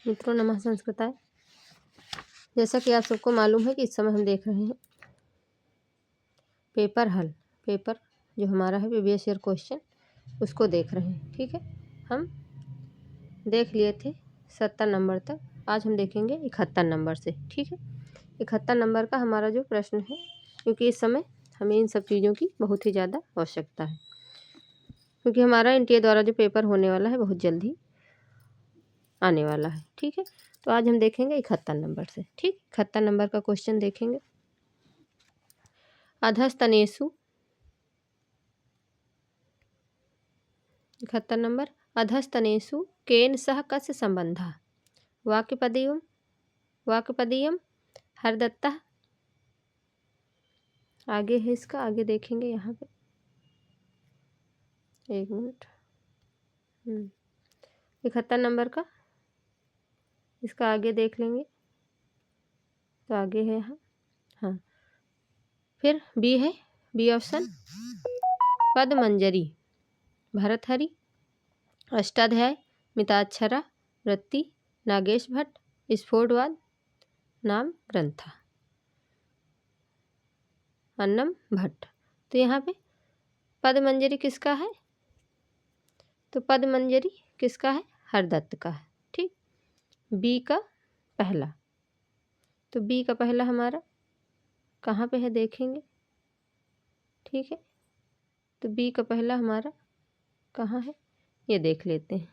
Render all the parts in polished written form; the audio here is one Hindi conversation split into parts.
मित्रों नमः संस्कृताय। जैसा कि आप सबको मालूम है कि इस समय हम देख रहे हैं पेपर हल, पेपर जो हमारा है प्रीवियस ईयर क्वेश्चन, उसको देख रहे हैं। ठीक है, हम देख लिए थे 70 नंबर तक, आज हम देखेंगे 71 नंबर से। ठीक है, 71 नंबर का हमारा जो प्रश्न है, क्योंकि इस समय हमें इन सब चीज़ों की बहुत ही ज़्यादा आवश्यकता है, क्योंकि हमारा एनटीए द्वारा जो पेपर होने वाला है बहुत जल्द ही आने वाला है। ठीक है, तो आज हम देखेंगे 71 नंबर से। ठीक, 71 नंबर का क्वेश्चन देखेंगे। अधस्तनेषु 71 नंबर, अधस्तनेषु केन सह कस्य संबंधः? वाक्यपदीयम हरदत्तः। आगे है इसका, आगे देखेंगे यहाँ पे, एक मिनट। 71 नंबर का इसका आगे देख लेंगे, तो आगे है यहाँ। हाँ, फिर बी है, बी ऑप्शन, पदमंजरी भरतहरि, अष्टाध्याय, मिताक्षरा, वृत्ति, नागेश भट्ट, स्फोटवाद, नाम ग्रंथा, अन्नम भट्ट। तो यहाँ पे पदमंजरी किसका है? तो पदमंजरी किसका है? हरदत्त का है। ठीक, बी का पहला, तो बी का पहला हमारा कहाँ पे है देखेंगे। ठीक है, तो बी का पहला हमारा कहाँ है ये देख लेते हैं।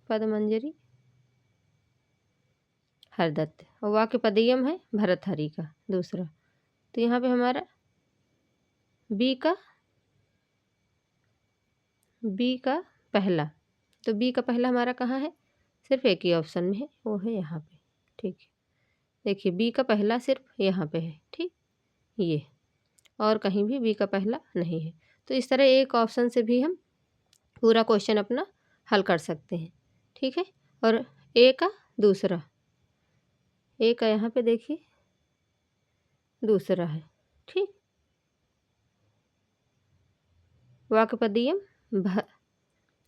पदमंजरी हरदत्त, और वाक्यपदीयम है भरतहरि का दूसरा। तो यहाँ पे हमारा बी का पहला, तो बी का पहला हमारा कहाँ है? सिर्फ एक ही ऑप्शन में है, वो है यहाँ पे। ठीक है, देखिए बी का पहला सिर्फ यहाँ पे है। ठीक, ये और कहीं भी बी का पहला नहीं है। तो इस तरह एक ऑप्शन से भी हम पूरा क्वेश्चन अपना हल कर सकते हैं। ठीक है, और ए का दूसरा, ए का यहाँ पे देखिए दूसरा है। ठीक, वाक्यपदीयम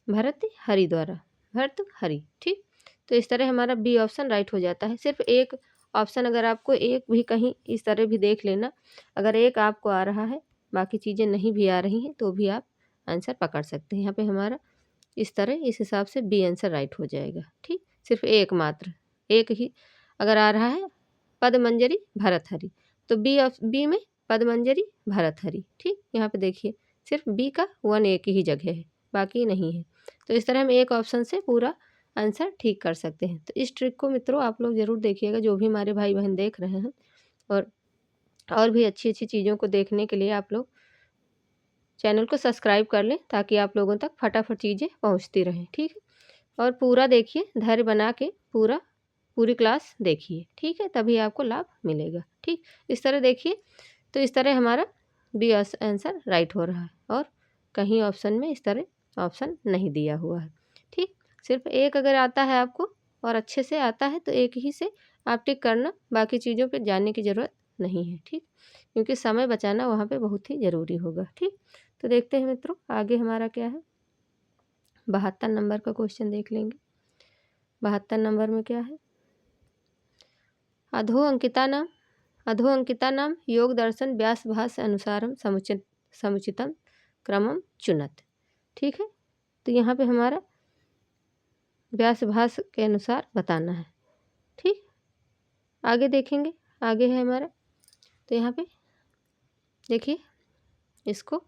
भरतहरि द्वारा, भरतहरि। ठीक, तो इस तरह हमारा बी ऑप्शन राइट हो जाता है। सिर्फ एक ऑप्शन, अगर आपको एक भी कहीं इस तरह भी देख लेना, अगर एक आपको आ रहा है बाकी चीज़ें नहीं भी आ रही हैं तो भी आप आंसर पकड़ सकते हैं। यहाँ पे हमारा इस तरह, इस हिसाब से बी आंसर राइट हो जाएगा। ठीक, सिर्फ एक मात्र, एक ही अगर आ रहा है पदमंजरी भरतहरि, तो बी में पदमंजरी भरतहरि। ठीक, यहाँ पे देखिए सिर्फ बी का वन एक ही जगह है, बाकी नहीं है। तो इस तरह हम एक ऑप्शन से पूरा आंसर ठीक कर सकते हैं। तो इस ट्रिक को मित्रों आप लोग ज़रूर देखिएगा, जो भी हमारे भाई बहन देख रहे हैं। और भी अच्छी अच्छी चीज़ों को देखने के लिए आप लोग चैनल को सब्सक्राइब कर लें, ताकि आप लोगों तक फटाफट चीज़ें पहुंचती रहें। ठीक है, और पूरा देखिए, धैर्य बना के पूरी क्लास देखिए। ठीक है, तभी आपको लाभ मिलेगा। ठीक, इस तरह देखिए, तो इस तरह हमारा बी आंसर राइट हो रहा है, और कहीं ऑप्शन में इस तरह ऑप्शन नहीं दिया हुआ है। ठीक, सिर्फ एक अगर आता है आपको और अच्छे से आता है तो एक ही से आप टिक करना, बाकी चीज़ों पे जाने की ज़रूरत नहीं है। ठीक, क्योंकि समय बचाना वहाँ पे बहुत ही ज़रूरी होगा। ठीक, तो देखते हैं मित्रों आगे हमारा क्या है। 72 नंबर का क्वेश्चन देख लेंगे। 72 नंबर में क्या है? अधो अंकिता नाम योग दर्शन व्यास भाष्य अनुसारम समुचितम क्रमम चुनत। ठीक है, तो यहाँ पे हमारा व्यास भाष्य के अनुसार बताना है। ठीक, आगे देखेंगे, आगे है हमारा, तो यहाँ पे देखिए इसको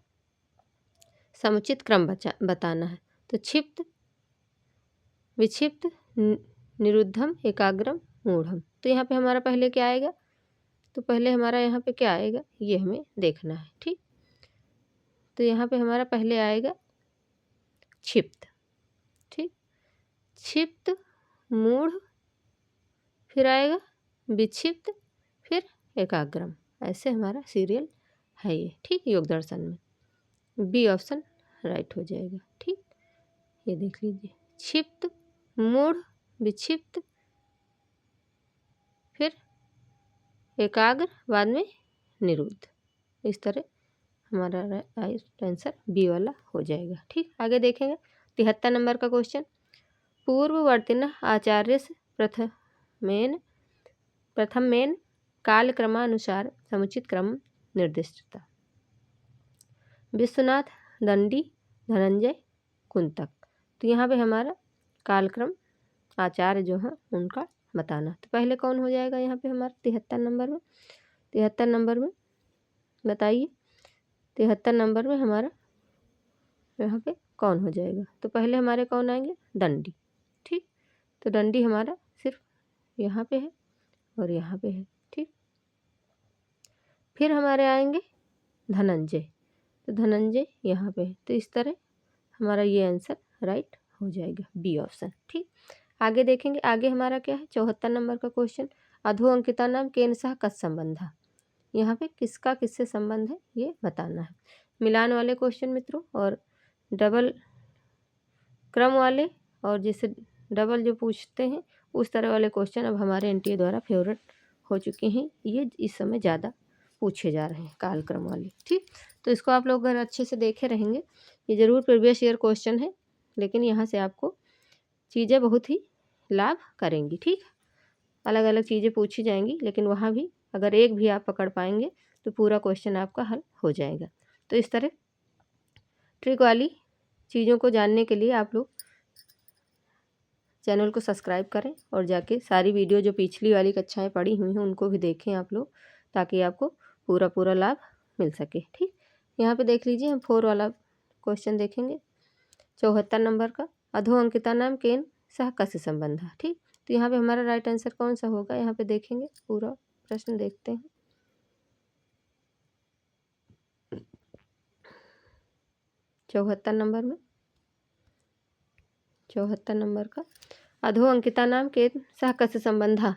समुचित क्रम बताना है। तो क्षिप्त, विक्षिप्त, निरुद्धम, एकाग्रम, मूढ़म। तो यहाँ पे हमारा पहले क्या आएगा? तो पहले हमारा यहाँ पे क्या आएगा ये हमें देखना है। ठीक, तो यहाँ पे हमारा पहले आएगा क्षिप्त। ठीक, क्षिप्त, मूढ़, फिर आएगा विक्षिप्त, फिर एकाग्रम। ऐसे हमारा सीरियल है ये। ठीक, योग दर्शन में बी ऑप्शन राइट हो जाएगा। ठीक, ये देख लीजिए, क्षिप्त, मूढ़, विक्षिप्त, फिर एकाग्र, बाद में निरुद्ध। इस तरह हमारा आंसर बी वाला हो जाएगा। ठीक, आगे देखेंगे 73 नंबर का क्वेश्चन। पूर्ववर्तिनः आचार्यस्य प्रथमेन कालक्रमानुसार समुचित क्रम निर्दिष्टता। विश्वनाथ, दंडी, धनंजय, कुंतक। तो यहाँ पे हमारा कालक्रम आचार्य जो है उनका बताना। तो पहले कौन हो जाएगा यहाँ पे हमारा 73 नंबर में। 73 नंबर में बताइए, 73 नंबर में हमारा यहाँ पे कौन हो जाएगा। तो पहले हमारे कौन आएंगे, दंडी। ठीक, तो दंडी हमारा सिर्फ यहाँ पे है और यहाँ पे है। ठीक, फिर हमारे आएंगे धनंजय। तो धनंजय यहाँ पे है। तो इस तरह हमारा ये आंसर राइट हो जाएगा, बी ऑप्शन। ठीक, आगे देखेंगे। आगे हमारा क्या है, 74 नंबर का क्वेश्चन। अधो अंकिता नाम केन सह कस संबंधा। यहाँ पे किसका किससे संबंध है ये बताना है। मिलान वाले क्वेश्चन मित्रों और डबल क्रम वाले और जैसे डबल जो पूछते हैं उस तरह वाले क्वेश्चन अब हमारे एनटीए द्वारा फेवरेट हो चुके हैं। ये इस समय ज़्यादा पूछे जा रहे हैं कालक्रम वाले। ठीक, तो इसको आप लोग अगर अच्छे से देखे रहेंगे, ये ज़रूर प्रीवियस ईयर क्वेश्चन है, लेकिन यहाँ से आपको चीज़ें बहुत ही लाभ करेंगी। ठीक, अलग अलग चीज़ें पूछी जाएंगी, लेकिन वहाँ भी अगर एक भी आप पकड़ पाएंगे तो पूरा क्वेश्चन आपका हल हो जाएगा। तो इस तरह ट्रिक वाली चीज़ों को जानने के लिए आप लोग चैनल को सब्सक्राइब करें और जाके सारी वीडियो जो पिछली वाली कक्षाएं पड़ी हुई हैं उनको भी देखें आप लोग, ताकि आपको पूरा लाभ मिल सके। ठीक, यहाँ पे देख लीजिए, हम 4 वाला क्वेश्चन देखेंगे 74 नंबर का। अधो अंकिता नाम केन सह कस्य संबंध। ठीक, तो यहाँ पे हमारा राइट आंसर कौन सा होगा, यहाँ पे देखेंगे, पूरा प्रश्न देखते हैं। 74 नंबर में, 74 नंबर का अधो अंकिता नाम केन सह कस्य संबंधा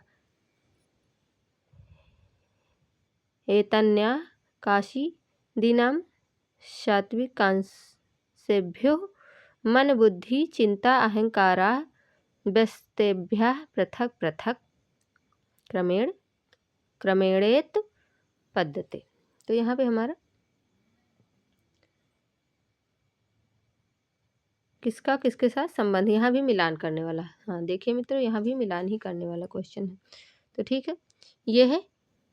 एतन्या काशी दीनाम सात्विकांशेभ्यो मन बुद्धि चिंता अहंकारा व्यस्तेभ्यः पृथक पृथक क्रमेणेत पद्धते। तो यहाँ पे हमारा किसका किसके साथ संबंध, यहाँ भी मिलान करने वाला। हाँ देखिए मित्रों, यहाँ भी मिलान ही करने वाला क्वेश्चन है। तो ठीक है, ये है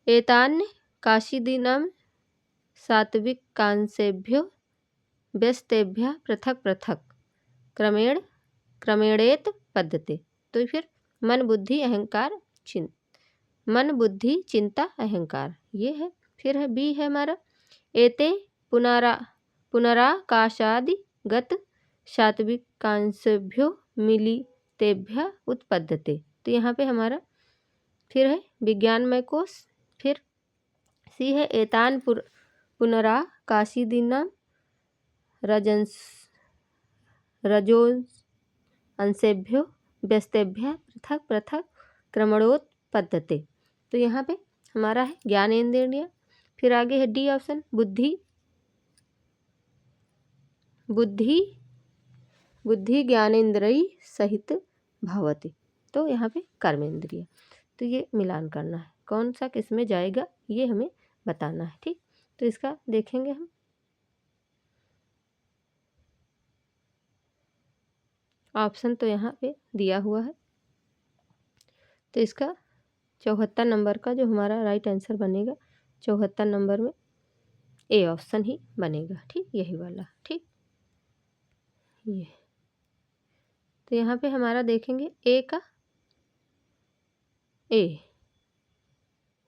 एतान्य काशीदीनाम सात्विकांशेभ्यो व्यस्तेभ्यः पृथक पृथक क्रमेणेत पद्धते। तो फिर मन बुद्धि चिंता अहंकार ये है। फिर है बी है हमारा एते पुनराकाशादिगत सात्विकांशभ्यो मिलितेभ्य उत्पद्यते। तो यहाँ पे हमारा फिर है विज्ञानमय कोश। फिर सी है एतान पुनराकाशीदीनाम रजोंसेभ्यो व्यस्तेभ्य पृथक पृथक क्रमणोत्पद्यते। तो यहाँ पे हमारा है ज्ञानेंद्रिय। फिर आगे है डी ऑप्शन बुद्धि ज्ञानेंद्रिय सहित भवति। तो यहाँ पे कर्मेंद्रिय। तो ये मिलान करना है, कौन सा किस में जाएगा ये हमें बताना है। ठीक, तो इसका देखेंगे हम। ऑप्शन तो यहाँ पे दिया हुआ है, तो इसका 74 नंबर का जो हमारा राइट आंसर बनेगा, 74 नंबर में ए ऑप्शन ही बनेगा। ठीक, यही वाला। ठीक, ये तो यहाँ पे हमारा देखेंगे ए का ए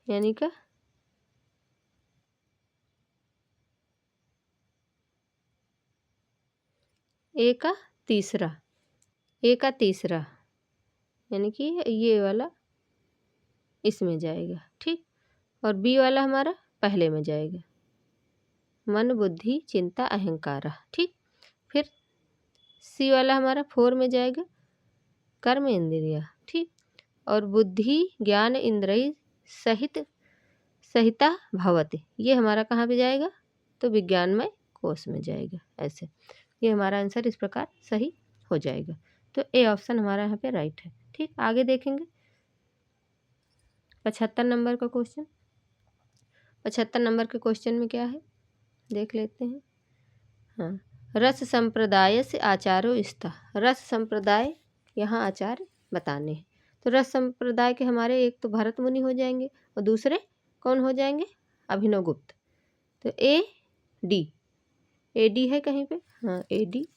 यानी का ए का तीसरा यानी कि ये वाला इसमें जाएगा। ठीक, और बी वाला हमारा पहले में जाएगा, मन बुद्धि चिंता अहंकार। ठीक, फिर सी वाला हमारा 4 में जाएगा, कर्म इंद्रिय। ठीक, और बुद्धि ज्ञान इंद्रिय सहिता भवति ये हमारा कहाँ पे जाएगा, तो विज्ञानमय कोश में जाएगा। ऐसे ये हमारा आंसर इस प्रकार सही हो जाएगा। तो ए ऑप्शन हमारा यहाँ पे राइट है। ठीक, आगे देखेंगे 75 नंबर का क्वेश्चन। 75 नंबर के क्वेश्चन में क्या है देख लेते हैं। हाँ, रस संप्रदाय से आचारो स्था। रस संप्रदाय यहाँ आचार्य बताने हैं। तो रस संप्रदाय के हमारे एक तो भरत मुनि हो जाएंगे और दूसरे कौन हो जाएंगे, अभिनव गुप्त। तो ए डी है कहीं पे, हाँ ए डी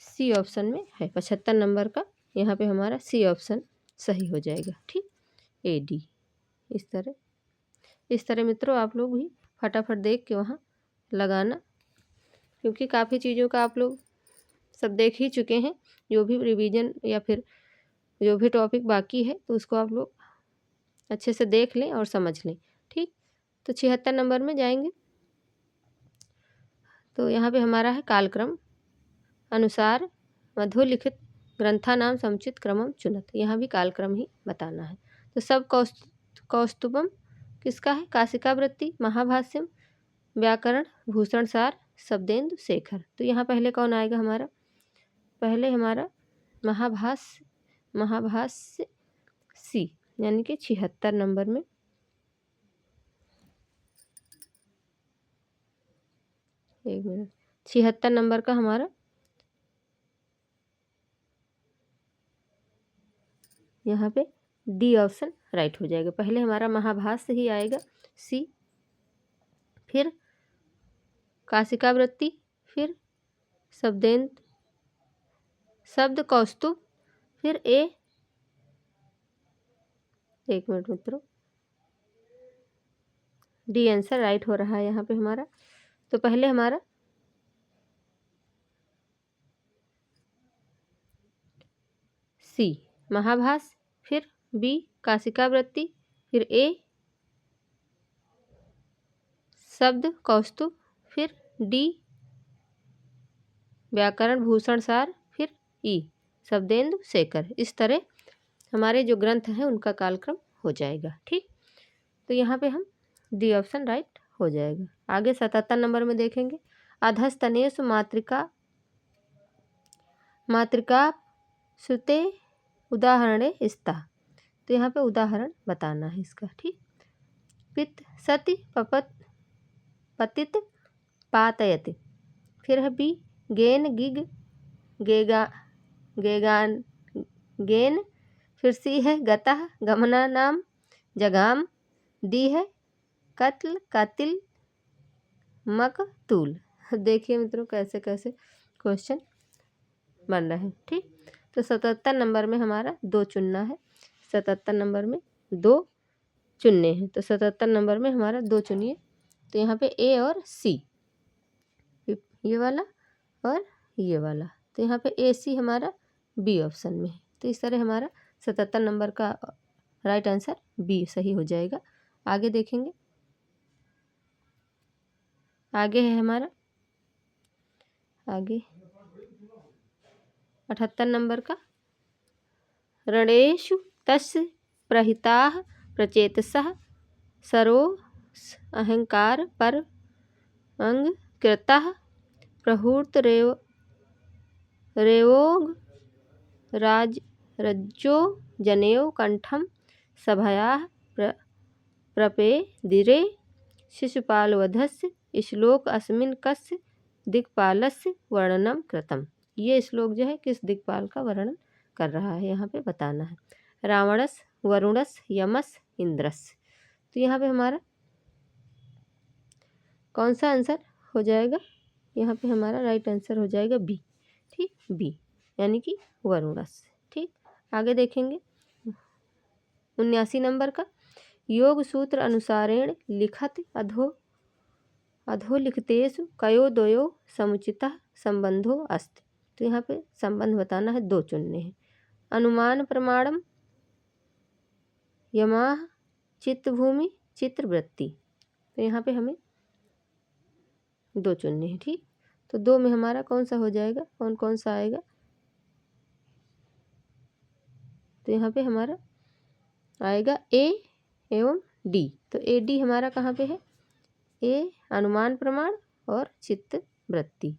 सी ऑप्शन में है 75 नंबर का, यहाँ पे हमारा सी ऑप्शन सही हो जाएगा। ठीक, ए डी। इस तरह मित्रों आप लोग भी फटाफट देख के वहाँ लगाना, क्योंकि काफ़ी चीज़ों का आप लोग सब देख ही चुके हैं। जो भी रिवीजन या फिर जो भी टॉपिक बाकी है तो उसको आप लोग अच्छे से देख लें और समझ लें। ठीक, तो 76 नंबर में जाएंगे। तो यहाँ पे हमारा है कालक्रम अनुसार मधुलिखित ग्रंथानाम समुचित क्रमम चुनत, यहाँ भी कालक्रम ही बताना है। तो सब कौस्तुभम किसका है, काशिकावृत्ति, महाभाष्यम, व्याकरण, भूषण सार, शब्देन्दु शेखर। तो यहाँ पहले कौन आएगा हमारा, पहले हमारा महाभाष्य सी, यानी कि 76 नंबर में। एक मिनट, 76 नंबर का हमारा यहाँ पे डी ऑप्शन राइट हो जाएगा। पहले हमारा महाभाष्य ही आएगा सी, फिर काशिकावृत्ति, फिर शब्द कौस्तुभ, फिर एक मिनट मित्रों, डी आंसर राइट हो रहा है यहाँ पे हमारा। तो पहले हमारा सी महाभाष्य, फिर बी काशिकावृत्ति, फिर ए शब्द कौस्तुभ, फिर डी व्याकरण भूषण सार, फिर ई शब्देन्दु शेखर। इस तरह हमारे जो ग्रंथ हैं उनका कालक्रम हो जाएगा। ठीक, तो यहाँ पे हम डी ऑप्शन राइट हो जाएगा। आगे 77 नंबर में देखेंगे, अधस्तनेषु मातृका श्रुते उदाहरणे स्तः। तो यहाँ पे उदाहरण बताना है इसका। ठीक, पित सति पतित पातयति, फिर है बी गेन गिग गेगान गेन, फिर सी है गतः गमना नाम जगाम, डी है कत्ल कातिल मकतूल। देखिए मित्रों कैसे कैसे क्वेश्चन बन रहे हैं। ठीक, तो 77 नंबर में हमारा 2 चुनना है, 77 नंबर में 2 चुनने हैं। तो 77 नंबर में हमारा 2 चुनिए। तो यहाँ पे ए और सी, ये वाला और ये वाला, तो यहाँ पे ए सी हमारा बी ऑप्शन में है। तो इस तरह हमारा 77 नंबर का राइट आंसर बी सही हो जाएगा। आगे देखेंगे, आगे है हमारा आगे 78 नंबर का, रणेषु तस्य प्रहिताः प्रचेतसः सरो अहंकार पर अंग कृतः प्रहूर्त रेवोग रज्जो जनेऊ कंठम सभयाः प्रपेदिरे शिशुपालवधस्य श्लोक अस्मिन् कस्य दिक्पालस्य वर्णनम कृतम। ये श्लोक जो है किस दिक्पाल का वर्णन कर रहा है यहाँ पे बताना है। रावणस, वरुणस, यमस, इंद्रस। तो यहाँ पे हमारा कौन सा आंसर हो जाएगा, यहाँ पे हमारा राइट आंसर हो जाएगा बी। ठीक, बी यानी कि वरुणस। ठीक, आगे देखेंगे 79 नंबर का, योग सूत्र अनुसारेण लिखत अधोलिखितेषु कयोदयो समुचितः संबंधो अस्ति। तो यहाँ पे संबंध बताना है, 2 चुनने हैं। अनुमान प्रमाणम यमाह चित्तभूमि चित्रवृत्ति। तो यहाँ पे हमें 2 चुनने हैं। ठीक, तो 2 में हमारा कौन सा हो जाएगा, कौन कौन सा आएगा। तो यहाँ पे हमारा आएगा ए एवं डी। तो ए डी हमारा कहाँ पे है, ए अनुमान प्रमाण और चित्त वृत्ति।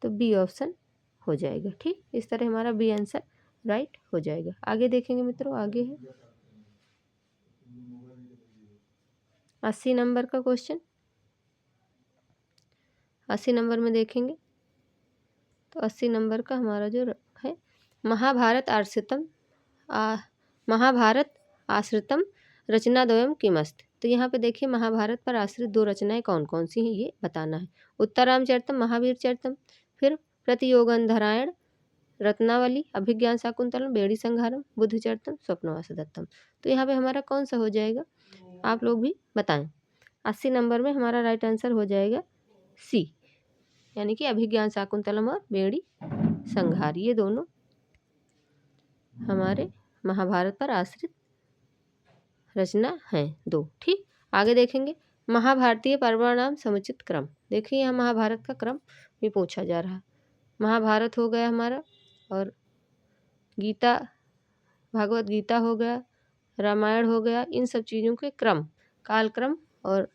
तो बी ऑप्शन हो जाएगा। ठीक, इस तरह हमारा बी आंसर राइट हो जाएगा। आगे देखेंगे मित्रों, आगे है 80 नंबर का क्वेश्चन। 80 नंबर में देखेंगे तो 80 नंबर का हमारा जो है महाभारत आश्रितम महाभारत आश्रितम रचनाद्वयम किमस्त। तो यहाँ पे देखिए महाभारत पर आश्रित 2 रचनाएं कौन कौन सी हैं ये बताना है। उत्तरामचरितम, महावीर चरितम, फिर प्रतियोगंधरायण, रत्नावली, अभिज्ञान शाकुंतलम, बेड़ी संहारम, बुद्ध चरितम, स्वप्नवास दत्तम। तो यहाँ पे हमारा कौन सा हो जाएगा, आप लोग भी बताएं। 80 नंबर में हमारा राइट आंसर हो जाएगा सी, यानी कि अभिज्ञान शाकुंतलम और बेड़ी संहार, ये दोनों हमारे महाभारत पर आश्रित रचना हैं 2। ठीक, आगे देखेंगे महाभारतीय पर्वनाम समुचित क्रम। देखिए यहाँ महाभारत का क्रम भी पूछा जा रहा है। महाभारत हो गया हमारा, और गीता, भागवत गीता हो गया, रामायण हो गया, इन सब चीज़ों के क्रम, कालक्रम, और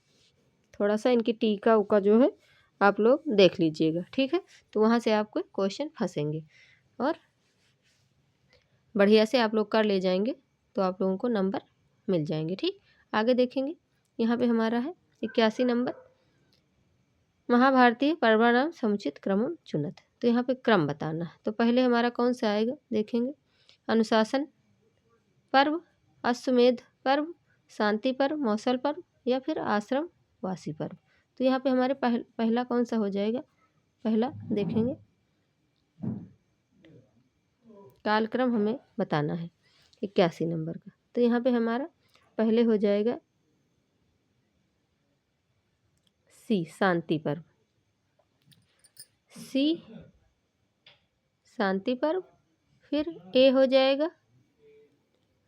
थोड़ा सा इनकी टीका उका जो है आप लोग देख लीजिएगा। ठीक है, तो वहाँ से आपको क्वेश्चन फंसेंगे और बढ़िया से आप लोग कर ले जाएंगे तो आप लोगों को नंबर मिल जाएंगे। ठीक, आगे देखेंगे यहाँ पे हमारा है 81 नंबर, महाभारतीय पर्वनाम समुचित क्रमम चुनत। तो यहाँ पे क्रम बताना है। तो पहले हमारा कौन सा आएगा देखेंगे, अनुशासन पर्व, अश्वमेध पर्व, शांति पर्व, मौसल पर्व, या फिर आश्रम वासी पर्व। तो यहाँ पे हमारे पहला कौन सा हो जाएगा, पहला देखेंगे कालक्रम हमें बताना है 81 नंबर का। तो यहाँ पे हमारा पहले हो जाएगा सी, शांति पर्व, सी शांति पर्व, फिर ए हो जाएगा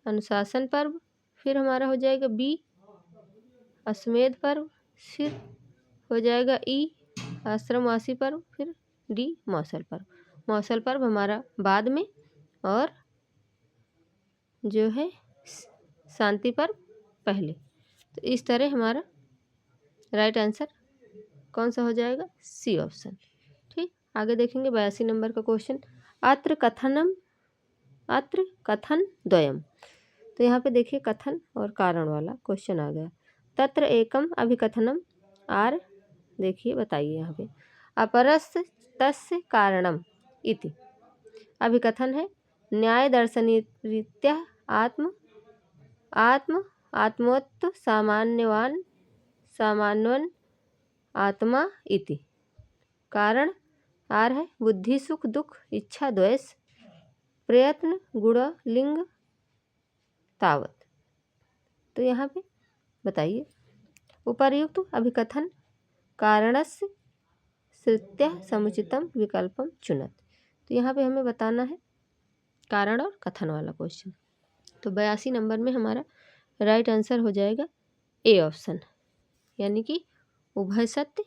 अनुशासन पर्व, फिर हमारा हो जाएगा बी अश्वमेध पर्व, फिर हो जाएगा ई आश्रमवासी पर्व, फिर डी मौसल पर्व। मौसल पर्व हमारा बाद में, और जो है शांति पर्व पहले। तो इस तरह हमारा राइट आंसर कौन सा हो जाएगा, सी ऑप्शन। ठीक, आगे देखेंगे 82 नंबर का क्वेश्चन, अत्र कथन द्वयम। तो यहाँ पे देखिए कथन और कारण वाला क्वेश्चन आ गया। तत्र एकम अभिकथनम आर, देखिए बताइए यहाँ पे, अपरस्य तस्य कारणम इति। अभिकथन है न्याय दर्शनीरीत्या आत्मोत्त सामान्यवान आत्मा इति। कारण आर है बुद्धि सुख दुख इच्छा द्वेष प्रयत्न गुण लिंग तावत। तो यहाँ पे बताइए उपर्युक्त अभिकथन कारणस्य श्रुत्या समुचितम विकल्पम चुनत। तो यहाँ पे हमें बताना है कारण और कथन वाला क्वेश्चन। तो 82 नंबर में हमारा राइट आंसर हो जाएगा ए ऑप्शन, यानी कि उभय सत्य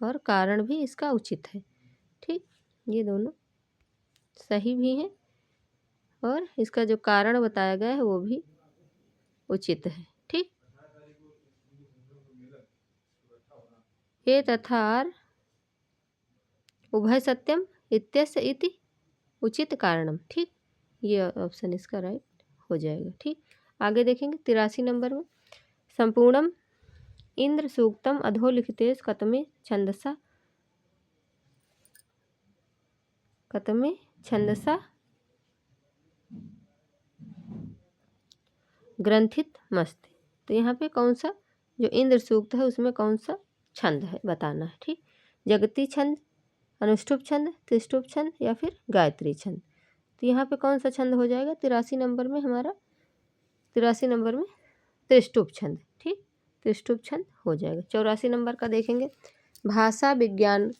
और कारण भी इसका उचित है। ठीक, ये दोनों सही भी हैं और इसका जो कारण बताया गया है वो भी उचित है। ठीक, ए तथा आर उभय सत्यम इत्यस्य इति उचित कारणम। ठीक, ये ऑप्शन इसका राइट हो जाएगा। ठीक, आगे देखेंगे 83 नंबर में, संपूर्णम इंद्र सूक्तम अधोलिखितेश कतमे छंदसा ग्रंथित मस्त। तो यहाँ पे कौन सा जो इंद्र सूक्त है उसमें कौन सा छंद है बताना है। ठीक, जगती छंद, अनुष्टुप छंद, त्रिष्टुप छंद, या फिर गायत्री छंद। तो यहाँ पे कौन सा छंद हो जाएगा 83 नंबर में हमारा, 83 नंबर में त्रिष्टुप छंद। ठीक, त्रिष्टुप छंद हो जाएगा। 84 नंबर का देखेंगे, भाषा विज्ञान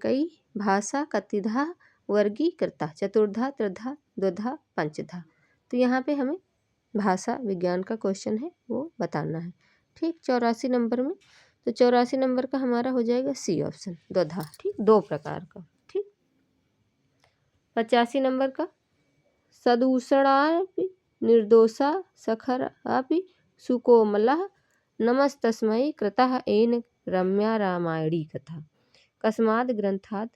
कई भाषा कतिधा वर्गीकृता चतुर्धा त्रिधा द्विधा पंचधा। तो यहाँ पे हमें भाषा विज्ञान का क्वेश्चन है वो बताना है। ठीक, 84 नंबर में, तो 84 नंबर का हमारा हो जाएगा सी ऑप्शन, द्विधा। ठीक, 2 प्रकार का। ठीक, 85 नंबर का, सदूषणापि निर्दोषा सखरापि सुकोमलः नमस्तस्मै कृतः एन रम्या रामायणी कथा कस्माद् ग्रंथाद्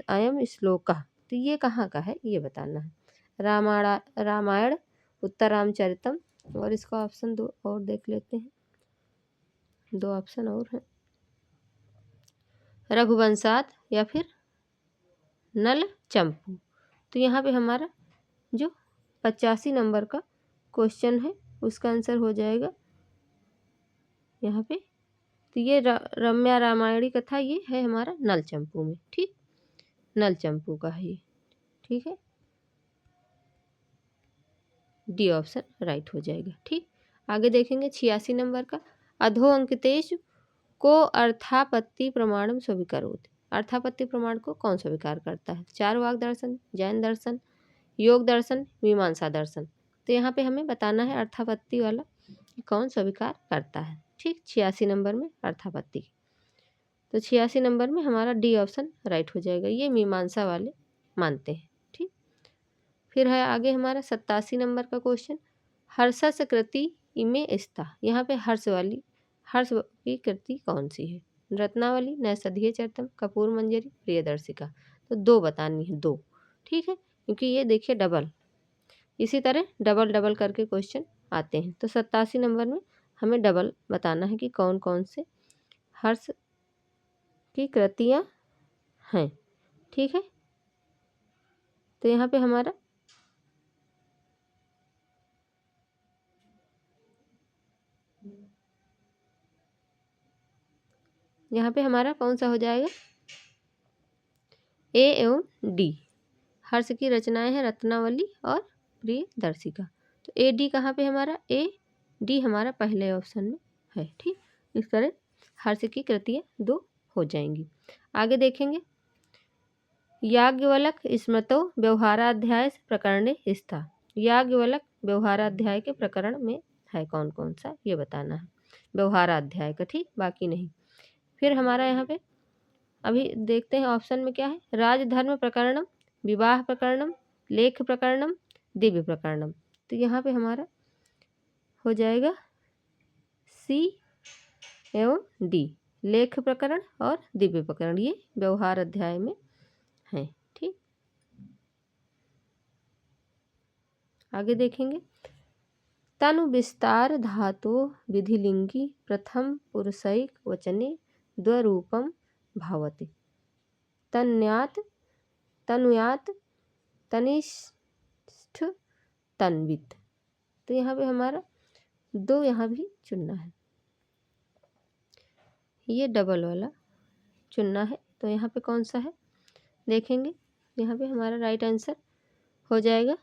अयम श्लोकः। तो ये कहाँ का है ये बताना है। रामायण उत्तरामचरितम, और इसका ऑप्शन 2 और देख लेते हैं, 2 ऑप्शन और हैं, रघुवंशात या फिर नल चंपू। तो यहाँ पे हमारा जो 85 नंबर का क्वेश्चन है उसका आंसर हो जाएगा यहाँ पे। तो ये रम्या रामायणी कथा ये है हमारा नलचंपू में, ठीक, नलचंपू का है ये, ठीक है, डी ऑप्शन राइट हो जाएगा। ठीक, आगे देखेंगे 86 नंबर का, अधो अंकितेश को अर्थापत्ति प्रमाणम स्वीकरोति। अर्थापत्ति प्रमाण को कौन स्वीकार करता है? चारवाक दर्शन, जैन दर्शन, योग दर्शन, मीमांसा दर्शन। तो यहाँ पे हमें बताना है अर्थापत्ति वाला कौन स्वीकार करता है। ठीक, 86 नंबर में अर्थापत्ति, तो 86 नंबर में हमारा डी ऑप्शन राइट हो जाएगा, ये मीमांसा वाले मानते हैं। ठीक, फिर है आगे हमारा 87 नंबर का क्वेश्चन, हर्षस कृति इमे स्था। यहाँ पे हर्ष वाली, हर्ष की कृति कौन सी है? रत्नावली, नैषधीय चरितम, कपूर मंजरी, प्रियदर्शिका। तो दो बतानी है, दो, ठीक है, क्योंकि ये देखिए डबल, इसी तरह डबल डबल करके क्वेश्चन आते हैं। तो 87 नंबर में हमें डबल बताना है कि कौन कौन से हर्ष की कृतियाँ हैं। ठीक है, तो यहाँ पे हमारा कौन सा हो जाएगा? ए एवं डी, हर्ष की रचनाएं हैं रत्नावली और प्रियदर्शिका। तो ए डी कहाँ पे हमारा? ए डी हमारा पहले ऑप्शन में है। ठीक, इस तरह हर्ष की कृतियाँ दो हो जाएंगी। आगे देखेंगे, याज्ञवल्क स्मृतो व्यवहाराध्याय प्रकरणे स्था। याज्ञवल्क व्यवहाराध्याय के प्रकरण में है कौन कौन सा, ये बताना है, व्यवहाराध्याय का। ठीक, बाकी नहीं। फिर हमारा यहाँ पे अभी देखते हैं ऑप्शन में क्या है, राजधर्म प्रकरणम, विवाह प्रकरणम, लेख प्रकरणम, दिव्य प्रकरणम। तो यहाँ पे हमारा हो जाएगा सी एवं डी, लेख प्रकरण और दिव्य प्रकरण, ये व्यवहार अध्याय में है। ठीक, आगे देखेंगे, तनु विस्तार धातु विधिलिंगी प्रथम पुरुषैक वचने द्वरूपम भावति। तन्यात, तनुयात, तनिष्ठ, तन्वित। तो यहाँ पे हमारा दो यहाँ भी चुनना है, ये डबल वाला चुनना है। तो यहाँ पे कौन सा है देखेंगे, यहाँ पे हमारा राइट आंसर हो जाएगा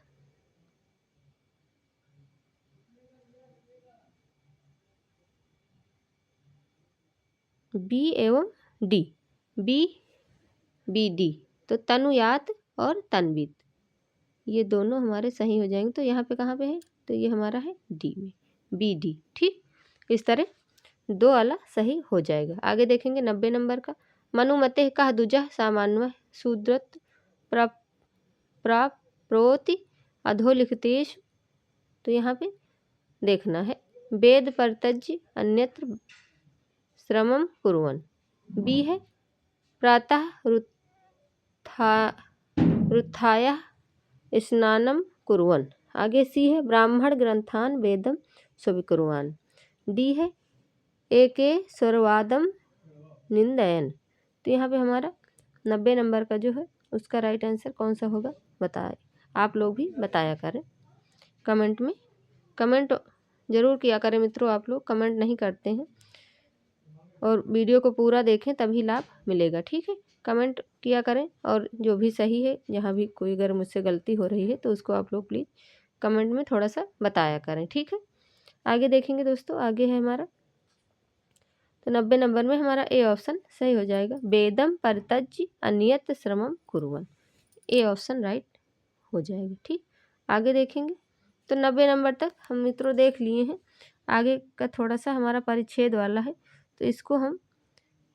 बी एवं डी, बी बी डी। तो तनुयात और तन्वित, ये दोनों हमारे सही हो जाएंगे। तो यहाँ पे कहाँ पे है? तो ये हमारा है डी में, बी डी। ठीक, इस तरह दो वाला सही हो जाएगा। आगे देखेंगे 90 नंबर का, मनुमते कह दुजह सामान्य शूद्रत प्राप्रोति अधोलिखितेश। तो यहाँ पे देखना है, वेद परतज्य अन्यत्र श्रमम कुर्वन्। बी है प्रातः रुत्थाय स्नानम कुर्वन्। आगे सी है ब्राह्मण ग्रंथान वेदम स्वीकुर्वान्। डी है एके स्वरवादम निंदयन। तो यहाँ पे हमारा 90 नंबर का जो है उसका राइट आंसर कौन सा होगा बताए, आप लोग भी बताया करें कमेंट में। कमेंट ज़रूर किया करें मित्रों, आप लोग कमेंट नहीं करते हैं, और वीडियो को पूरा देखें तभी लाभ मिलेगा। ठीक है, कमेंट किया करें, और जो भी सही है, जहाँ भी कोई अगर मुझसे गलती हो रही है तो उसको आप लोग प्लीज़ कमेंट में थोड़ा सा बताया करें। ठीक है, आगे देखेंगे दोस्तों, आगे है हमारा, तो 90 नंबर में हमारा ए ऑप्शन सही हो जाएगा, वेदम परतज्य अनियत श्रमम कुर्वन्। ए ऑप्शन राइट हो जाएगा। ठीक, आगे देखेंगे, तो 90 नंबर तक हम मित्रों देख लिए हैं। आगे का थोड़ा सा हमारा परिच्छेद वाला है, तो इसको हम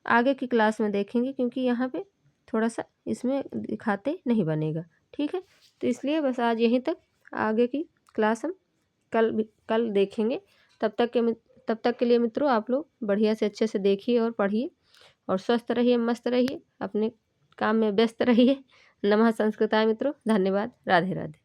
आगे की क्लास में देखेंगे, क्योंकि यहाँ पे थोड़ा सा इसमें दिखाते नहीं बनेगा। ठीक है, तो इसलिए बस आज यहीं तक, आगे की क्लास हम कल देखेंगे। तब तक के लिए मित्रों आप लोग बढ़िया से अच्छे से देखिए और पढ़िए, और स्वस्थ रहिए, मस्त रहिए, अपने काम में व्यस्त रहिए। नमः संस्कृताय मित्रों, धन्यवाद, राधे राधे।